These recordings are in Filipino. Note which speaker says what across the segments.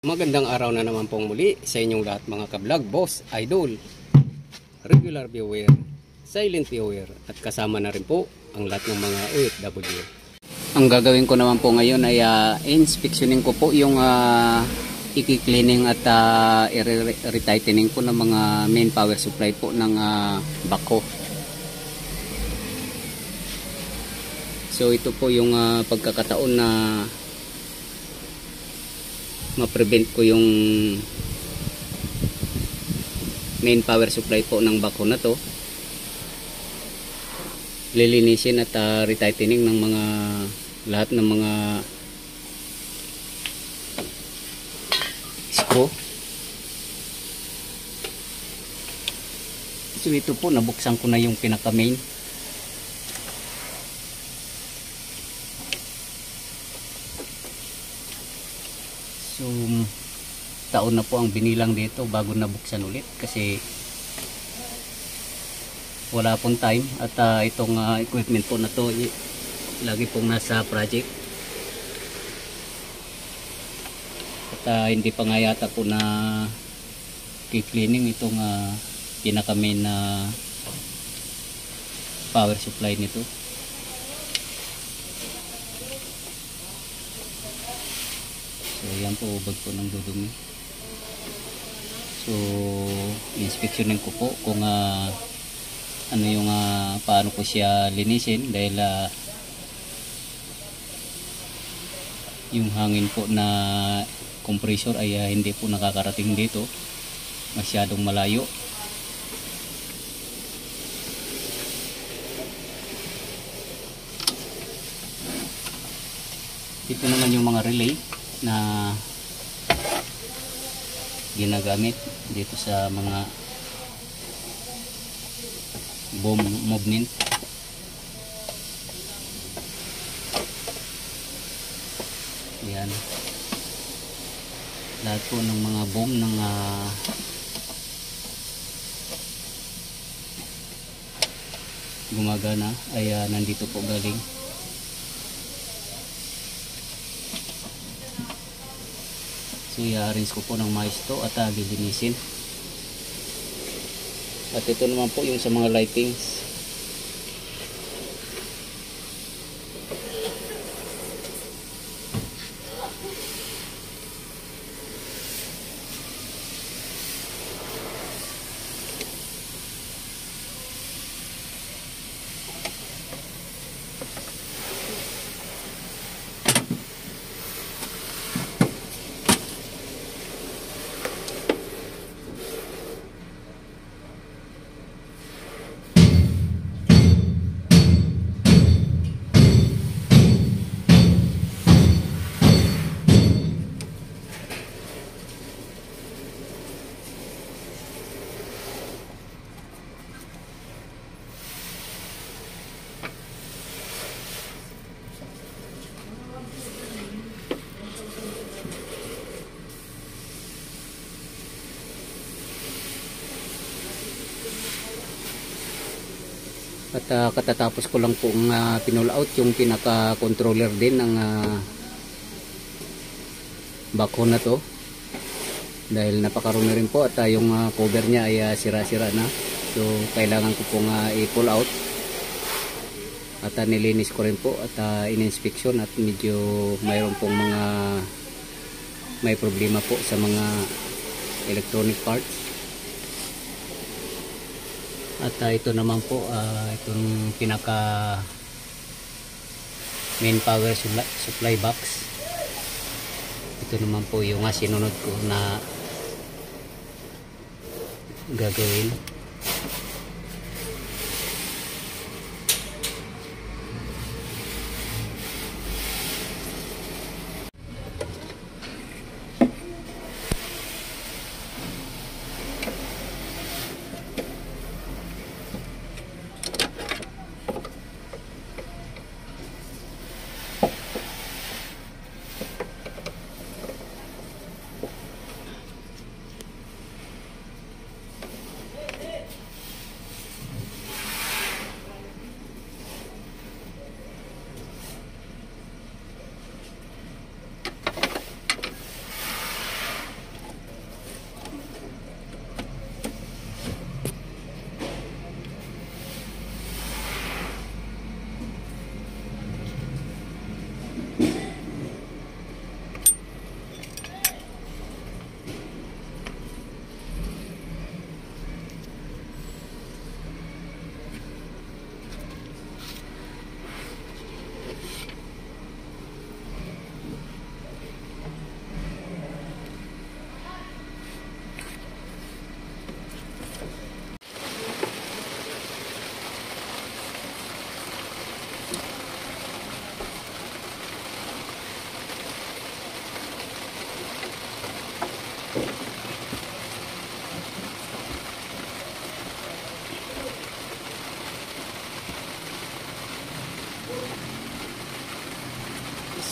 Speaker 1: Magandang araw na naman pong muli sa inyong lahat mga ka-vlog, boss, idol, regular viewer, silent viewer at kasama na rin po ang lahat ng mga OFW. Ang gagawin ko naman po ngayon ay inspeksyonin ko po yung i-cleaning at i-retightening po ng mga main power supply po ng backhoe. So ito po yung pagkakataon na ma-prevent ko yung main power supply po ng backhoe na to. Lilinisin at retightening ng mga lahat ng mga screw. So ito po, nabuksan ko na yung pinaka main. So taon na po ang binilang dito bago nabuksan ulit kasi wala pong time at itong equipment po na to lagi pong nasa project at hindi pa nga yata po na cleaning itong pinaka main na power supply nito. So yan po, ubod po ng dudumi. So inspeksyonin ko po kung ano yung paano ko siya linisin dahil yung hangin po na compressor ay hindi po nakakarating dito, masyadong malayo. Ito naman yung mga relay na ginagamit dito sa mga boom movement. Yan, lahat po ng mga boom ng gumagana ay nandito po galing. So i-arrange ko po ng mais to at lilinisin. At ito naman po yung sa mga lightings. At katatapos ko lang pong pinull out yung pinaka controller din ng backhoe na to dahil napakarumi rin po at yung cover niya ay sira-sira na. So kailangan ko pong i-pull out at nilinis ko rin po at in-inspection at medyo mayroon pong mga may problema po sa mga electronic parts. At ito naman po itong pinaka main power supply box. Ito naman po yung sinunod ko na gagawin.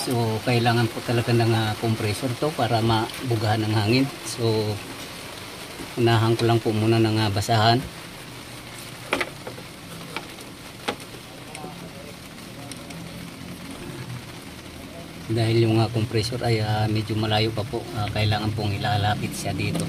Speaker 1: So kailangan po talaga ng compressor to para mabugahan ng hangin. So unahan ko lang po muna ng basahan. Dahil yung compressor ay medyo malayo pa po, kailangan pong ilalapit siya dito.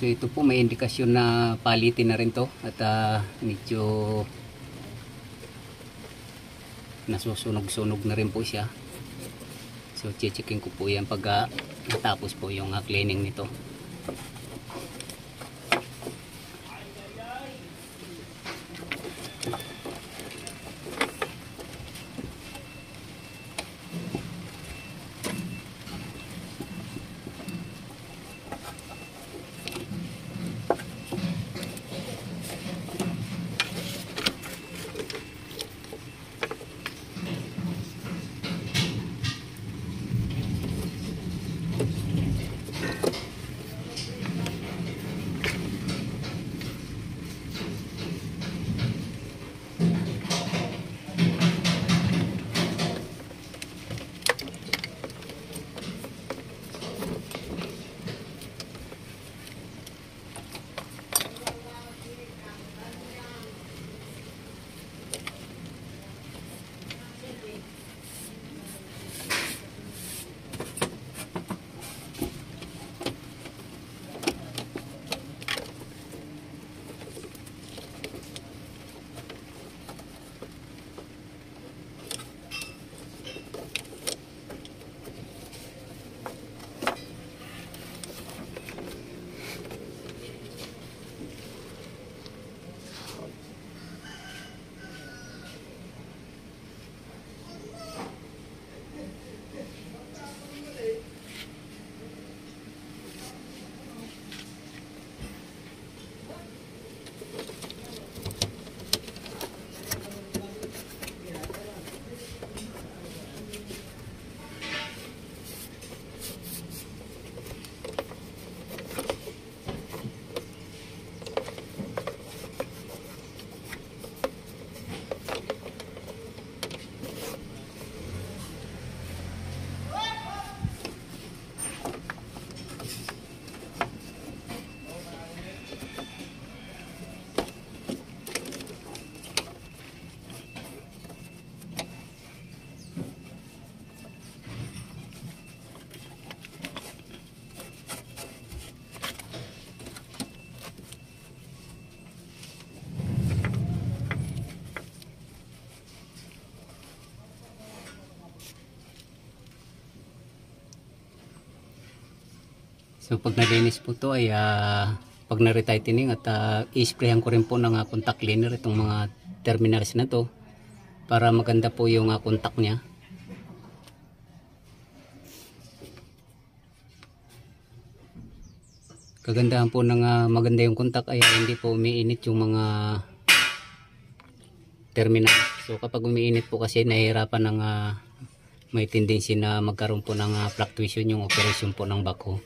Speaker 1: So ito po may indikasyon na palitin na rin to at medyo nasusunog-sunog na rin po siya. So checkin ko po yan pag natapos po yung cleaning nito. So pag nalinis po to ay pag na-retightening at i-sprayan ko rin po ng contact cleaner itong mga terminals na to para maganda po yung contact niya. Kagandahan po ng maganda yung contact ay hindi po umiinit yung mga terminal. So kapag umiinit po kasi nahihirapan ng may tendency na magkaroon po ng fluctuation yung operation po ng backhoe.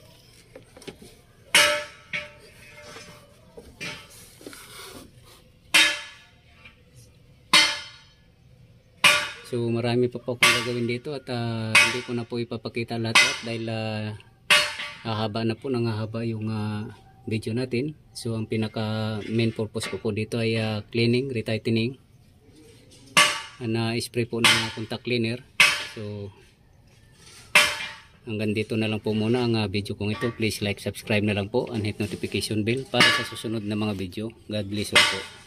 Speaker 1: So marami pa po akong gagawin dito at hindi ko na po ipapakita lahat dahil hahaba na po, haba yung video natin. So ang pinaka main purpose ko po dito ay cleaning, retightening, spray po ng contact cleaner. So hanggang dito na lang po muna ang video kong ito. Please like, subscribe na lang po and hit notification bell para sa susunod na mga video. God bless you po.